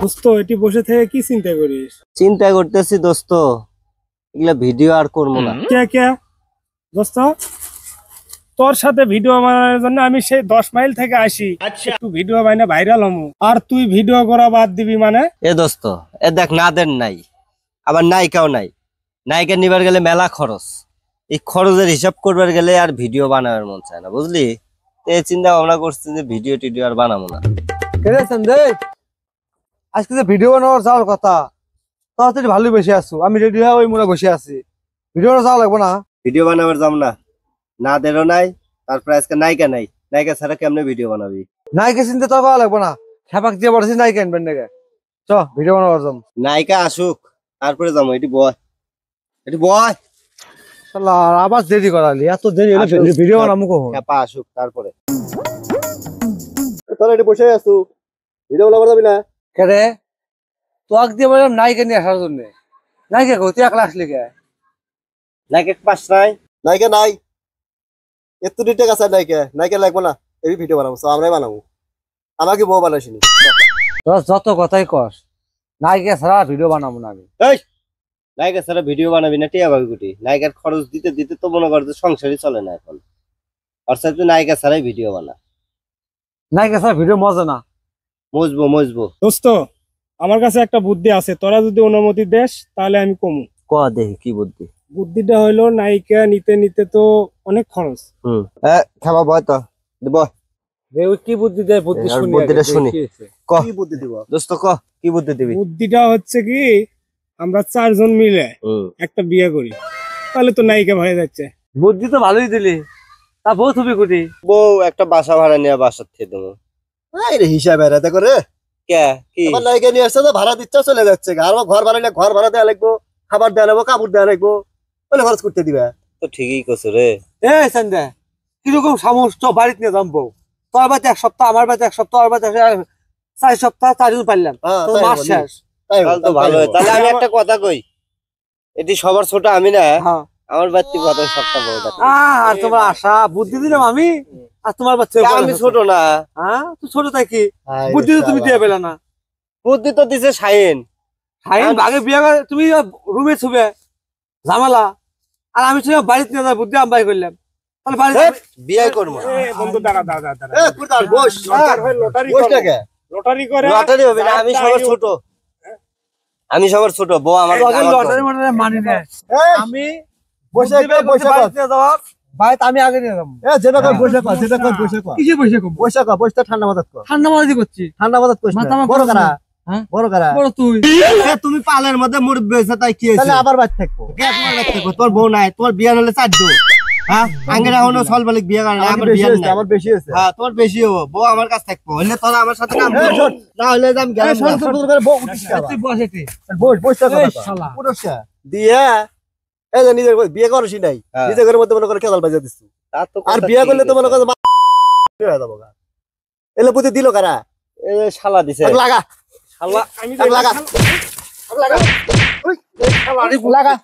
দোস্ত এটি বসে থেকে কি চিন্তা করিস? চিন্তা করতেছি দোস্ত, এগুলা ভিডিও আর করবো না। কে দোস্ত, তোর সাথে ভিডিও বানানোর জন্য আমি সেই 10 মাইল থেকে আসি, একটু ভিডিও বানাই ভাইরাল হমু, আর তুই ভিডিও করা বাদ দিবি মানে? এ দোস্ত, এ দেখ নাদের নাই, আবার নায়িকাও নাই। নায়িকা নিবার গেলে মেলা খরচ, এই খরচের হিসাব করবার গেলে আর ভিডিও বানাবার মন চায় না, বুঝলি? এই চিন্তা ভাবনা করছি যে ভিডিও টিডিও আর বানাবো না। আজকে যে ভিডিও বানাবার যাওয়ার কথা, তাড়াতাড়ি ভালোই বসে আছো, আমি রেডি হয়ে ওই মোড়ে বসে আছি। ভিডিও যাওয়া লাগবো না? ভিডিও বানাবার যাম না, নাদেরও নাই, তারপরে আজকে নায়িকা নাই। নায়িকা ছাড়া কেমনে ভিডিও বানাবি? নায়িকা চিন্তা তো করা লাগবো না, খেপাক দিয়ে বলেছি নায়িকা আনবেন নাকি। চ ভিডিও বানাবার যাম। নায়িকা আসুক তারপরে যাবো। এটি বয়, এটি বয়। আবার দেরি করালি, এত দেরি হলে ভিডিও বানাবো কখন? খেপা আসুক তারপরে। তাহলে এটি বসে আছো, ভিডিও বানাবার যাবি না কেরে? তোয়াক দিয়ে বললাম নায়িকা নিয়ে আসার জন্য। নায়িকা কই? তুই একলা আসলি কে? নায়িকা পাস নাই? নায়িকা নাই, এত ডিটেক আছে। নায়িকা লাগবো না, এই ভিডিও বানাবো, আমরাই বানাবো। আমাকে বউ বানাইছিনি। যত কথাই কস, নায়িকা ছাড়া ভিডিও বানাবো না আমি। এই নায়িকা ছাড়া ভিডিও বানাবি না? টিয়া ভাবি কুটি নায়িকার খরচ দিতে দিতে তো মনে করছে সংসারই চলে না এখন। আর সাথে নায়িকা ছাড়াই ভিডিও বানা। নায়িকা ছাড়া ভিডিও মজা না। মজবো দোস্ত, আমার কাছে একটা বুদ্ধি আছে, তোরা যদি অনুমতি দেস তাহলে আমি কমু। ক দেখি কি বুদ্ধি। বুদ্ধিটা হইলো, নায়িকা নিতে নিতে তো অনেক খরচ। খাবা বয় তো দিব। কি বুদ্ধি দেয়? বুদ্ধি শুনি, বুদ্ধিটা শুনি। কি বুদ্ধি দিব দোস্ত ক কি বুদ্ধি দিবি? বুদ্ধিটা হচ্ছে কি, আমরা 4 জন মিলে একটা বিয়ে করি, তাহলে তো নায়িকা হয়ে যাচ্ছে। বুদ্ধি তো ভালোই দিলি, তা বউ তুমি কুটি? বউ একটা বাসা ভাড়া নিয়ে বাসার থেকে দেবো। হিসাব এরাতে করে কে কি আমার নায়িকা নিয়ে আসছে তো ভাড়া দিচ্ছে, চলে যাচ্ছে। আর ঘর বানাইলে ঘর ভাড়া দেওয়া লাগবো, খাবার দেওয়া লাগবো, কাপড় দেওয়া লাগবো, বলে খরচ করতে দিবে। তো ঠিকই করছো রে। এ সন্ধ্যা, কিরকম সামর্থ্য বাড়িতে নিয়ে যাবো? তোর বাড়িতে 1 সপ্তাহ, আমার বাড়িতে 1 সপ্তাহ, ওর বাড়িতে 4 সপ্তাহ, 4 দিন পারলাম, তোর মাস শেষ। তো ভালো হয়। তাহলে আমি একটা কথা কই, এটি সবার ছোট আমি না, আমার বাচ্চা কত সপ্তাহ বড়। আর তোমার আশা বুদ্ধি দিলাম আমি, আর তোমার বাচ্চা আমি ছোট না। হ্যাঁ তুই ছোট তাই কি? বুদ্ধি তো তুমি দিয়ে পেলে না। বুদ্ধি তো দিছে শাহিন। আগে বিয়ে করে তুমি রুমে ছুবে ঝামেলা, আর আমি ছিল বাড়িতে নিয়ে যাই, বুদ্ধি আমি বাই করলাম। তাহলে বাড়িতে বিয়ে করবো। বন্ধু দাঁড়া, লটারি করে। লটারি হবে না, আমি সবার ছোট। আমি সবার ছোট, বউ আমার লটারি মানি না। আমি বসে বাড়িতে আমি আগে নিয়ে যাবো। বসে ঠান্ডা মাথাত কর। ঠান্ডা মাঝি করছি, ঠান্ডা মাথাত কর। বড় কারা? বড় কারা? বড় তুই। তুমি পালের মধ্যে মুরব্বি হয়েছে, তাই কি তাহলে আবার বাড়ি থাকবো। তোর বউ নাই, তোমার বিয়ে হলে 4 দো। হ্যাঁ আঙ্গের এখনো সলবালিক বিয়ে করে না, আমার বিয়ে নাই। আমার বেশি হয়েছে। হ্যাঁ তোমার বেশি হবো, বউ আমার কাছে থাকবো। হলে তোরা আমার সাথে কাম করবি, না হলে আমি গেলাম। দিয়ে এই যে নিজের বিয়ে করছি নাই, নিজের ঘরের মধ্যে মনে করে কেদাল বাজা দিচ্ছি। আর বিয়ে করলে তো মনে করে হয়ে যাবো। এলে বুদ্ধি দিল কারা? শালা দিছে। লাগা শালা, আমি লাগা লাগা লাগা।